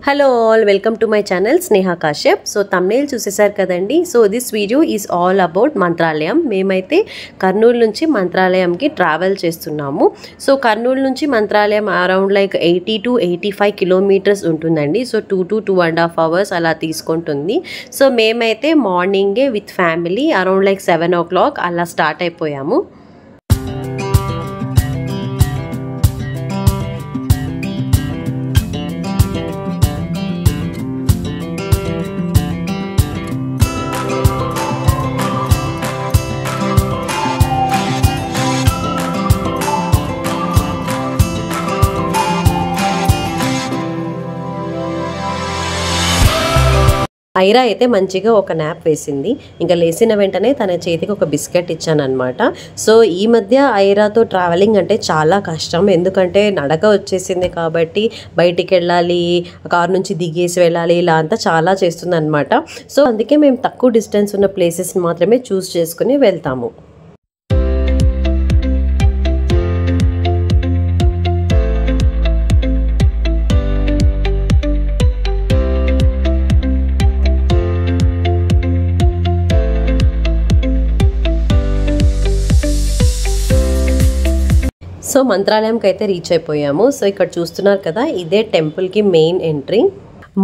Hello all, welcome to my channel Sneha Kashyap. So thumbnail చూసేశారు కదండి. So this video is all about Mantralayam. మేమైతే కర్నూలు నుంచి మంత్రాలయంకి travel చేస్తున్నాము. సో కర్నూలు నుంచి Mantralayam around like 80 to 85 kilometres ఉంటుందండి. సో 2 to 2.5 hours అలా తీసుకుంటుంది. సో మేమైతే మార్నింగే with family around like 7 o'clock అలా స్టార్ట్ అయిపోయాము. ఐరా అయితే మంచిగా ఒక న్యాప్ వేసింది. ఇంకా లేచిన వెంటనే తన చేతికి ఒక బిస్కెట్ ఇచ్చానమాట. సో ఈ మధ్య ఐరాతో ట్రావెలింగ్ అంటే చాలా కష్టం, ఎందుకంటే నడక వచ్చేసింది కాబట్టి బయటికి వెళ్ళాలి, కారు నుంచి దిగేసి వెళ్ళాలి, ఇలా అంతా చాలా చేస్తుంది అనమాట. సో అందుకే మేము తక్కువ డిస్టెన్స్ ఉన్న ప్లేసెస్ని మాత్రమే చూస్ చేసుకుని వెళ్తాము. సో మంత్రాలయంకి అయితే రీచ్ అయిపోయాము. సో ఇక్కడ చూస్తున్నారు కదా, ఇదే టెంపుల్కి మెయిన్ ఎంట్రీ.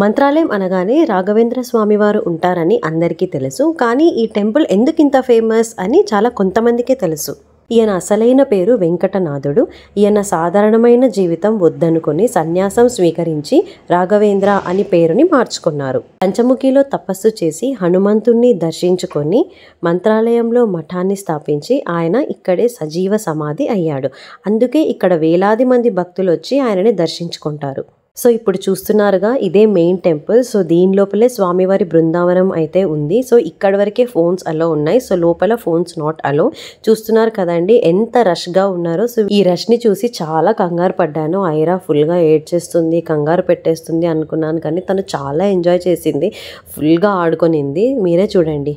మంత్రాలయం అనగానే రాఘవేంద్ర స్వామి వారు ఉంటారని అందరికీ తెలుసు, కానీ ఈ టెంపుల్ ఎందుకు ఇంత ఫేమస్ అని చాలా కొంతమందికే తెలుసు. ఈయన అసలైన పేరు వెంకటనాథుడు. ఈయన సాధారణమైన జీవితం వద్దనుకొని సన్యాసం స్వీకరించి రాఘవేంద్ర అని పేరుని మార్చుకున్నారు. పంచముఖిలో తపస్సు చేసి హనుమంతుణ్ణి దర్శించుకొని మంత్రాలయంలో మఠాన్ని స్థాపించి ఆయన ఇక్కడే సజీవ సమాధి అయ్యాడు. అందుకే ఇక్కడ వేలాది మంది భక్తులు వచ్చి ఆయనని దర్శించుకుంటారు. సో ఇప్పుడు చూస్తున్నారుగా, ఇదే మెయిన్ టెంపుల్. సో దీని లోపలే స్వామివారి బృందావనం అయితే ఉంది. సో ఇక్కడ వరకే ఫోన్స్ అలో ఉన్నాయి. సో లోపల ఫోన్స్ నాట్ అలో. చూస్తున్నారు కదండి ఎంత రష్గా ఉన్నారో. సో ఈ రష్ని చూసి చాలా కంగారు పడ్డాను. ఐరా ఫుల్గా ఏడ్చేస్తుంది, కంగారు పెట్టేస్తుంది అనుకున్నాను, కానీ తను చాలా ఎంజాయ్ చేసింది, ఫుల్గా ఆడుకొనింది. మీరే చూడండి.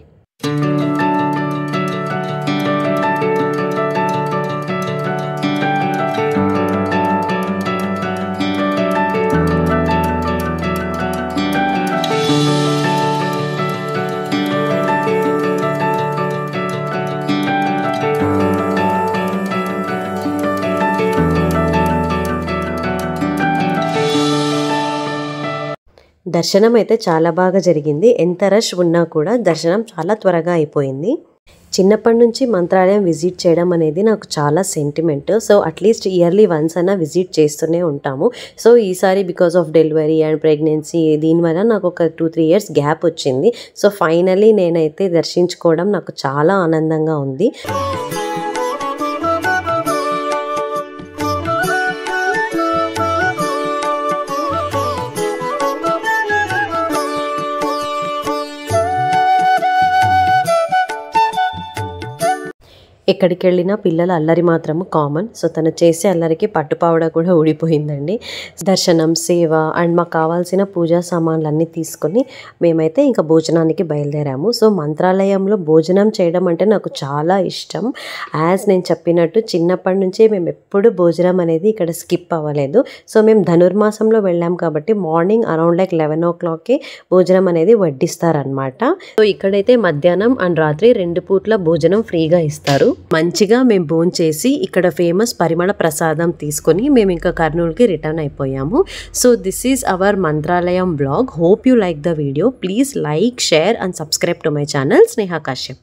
దర్శనం అయితే చాలా బాగా జరిగింది. ఎంత రష్ ఉన్నా కూడా దర్శనం చాలా త్వరగా అయిపోయింది. చిన్నప్పటి నుంచి మంత్రాలయం విజిట్ చేయడం అనేది నాకు చాలా sentiment. So at least yearly once అయినా విజిట్ చేస్తూనే ఉంటాము. సో ఈసారి because of delivery and pregnancy దీనివల్ల నాకు ఒక 2-3 years గ్యాప్ వచ్చింది. సో ఫైనలీ నేనైతే దర్శించుకోవడం నాకు చాలా ఆనందంగా ఉంది. ఎక్కడికి వెళ్ళినా పిల్లల అల్లరి మాత్రము కామన్. సో తను చేసే అల్లరికి పట్టుపావడ కూడా ఊడిపోయిందండి. దర్శనం, సేవ అండ్ మాకు కావాల్సిన పూజా సామాన్లన్నీ తీసుకొని మేమైతే ఇంకా భోజనానికి బయలుదేరాము. సో మంత్రాలయంలో భోజనం చేయడం అంటే నాకు చాలా ఇష్టం. యాజ్ నేను చెప్పినట్టు చిన్నప్పటి నుంచి మేము ఎప్పుడు భోజనం అనేది ఇక్కడ స్కిప్ అవ్వలేదు. సో మేము ధనుర్మాసంలో వెళ్ళాం కాబట్టి మార్నింగ్ అరౌండ్ లైక్ 11 o'clockకి భోజనం అనేది వడ్డిస్తారనమాట. సో ఇక్కడైతే మధ్యాహ్నం అండ్ రాత్రి 2 పూట్ల భోజనం ఫ్రీగా ఇస్తారు. మంచిగా మేము భోంచేసి ఇక్కడ ఫేమస్ పరిమళ ప్రసాదం తీసుకొని మేము ఇంకా కర్నూలుకి రిటర్న్ అయిపోయాము. So this is our Mantralayam blog. Hope you like the video. Please like, share and subscribe to my channel Sneha Kashyap.